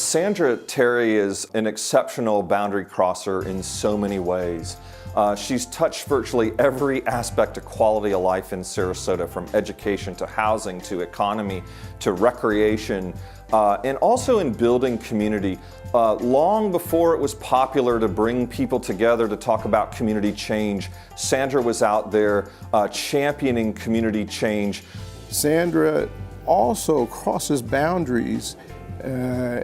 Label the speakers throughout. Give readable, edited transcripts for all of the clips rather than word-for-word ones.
Speaker 1: Sandra Terry is an exceptional boundary crosser in so many ways. She's touched virtually every aspect of quality of life in Sarasota, from education to housing to economy to recreation, and also in building community. Long before it was popular to bring people together to talk about community change, Sandra was out there championing community change.
Speaker 2: Sandra also crosses boundaries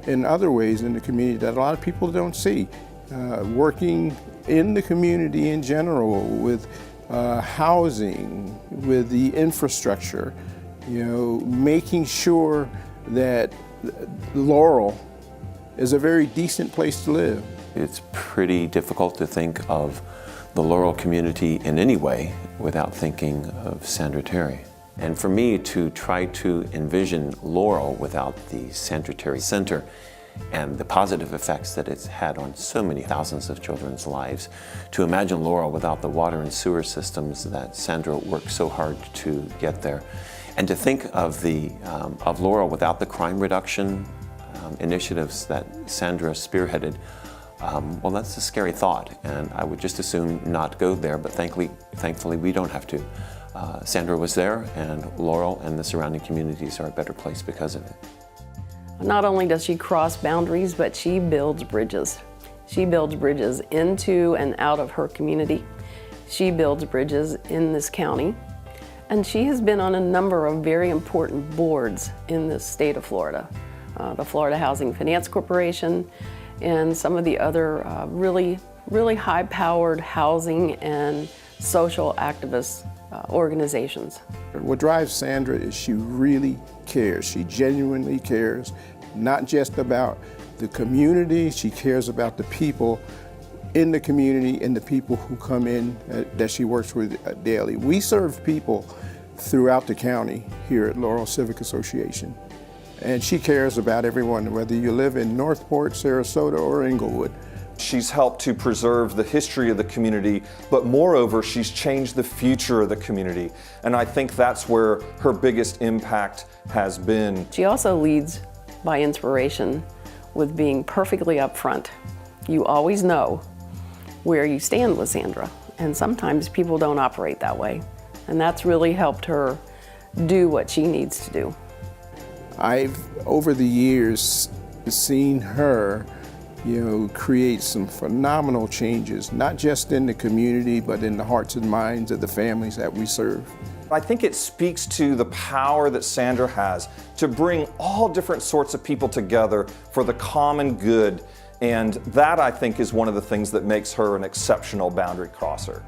Speaker 2: in other ways in the community that a lot of people don't see. Working in the community in general with housing, with the infrastructure, making sure that Laurel is a very decent place to live.
Speaker 3: It's pretty difficult to think of the Laurel community in any way without thinking of Sandra Terry. And for me to try to envision Laurel without the Sandra Terry Center and the positive effects that it's had on so many thousands of children's lives, to imagine Laurel without the water and sewer systems that Sandra worked so hard to get there, and to think of Laurel without the crime reduction initiatives that Sandra spearheaded, well, that's a scary thought, and I would just as soon not go there, but thankfully we don't have to. Sandra was there, and Laurel and the surrounding communities are a better place because of it.
Speaker 4: Not only does she cross boundaries, but she builds bridges. She builds bridges into and out of her community. She builds bridges in this county. And she has been on a number of very important boards in the state of Florida. The Florida Housing Finance Corporation and some of the other really high-powered housing and social activist organizations.
Speaker 2: What drives Sandra is she really cares. She genuinely cares, not just about the community, she cares about the people in the community and the people who come in that she works with daily. We serve people throughout the county here at Laurel Civic Association, and she cares about everyone, whether you live in Northport, Sarasota, or Inglewood.
Speaker 1: She's helped to preserve the history of the community, but moreover, she's changed the future of the community. And I think that's where her biggest impact has been.
Speaker 4: She also leads by inspiration with being perfectly upfront. You always know where you stand with Sandra, and sometimes people don't operate that way. And that's really helped her do what she needs to do.
Speaker 2: I've, over the years, seen her create some phenomenal changes, not just in the community, but in the hearts and minds of the families that we serve.
Speaker 1: I think it speaks to the power that Sandra has to bring all different sorts of people together for the common good. And that, I think, is one of the things that makes her an exceptional boundary crosser.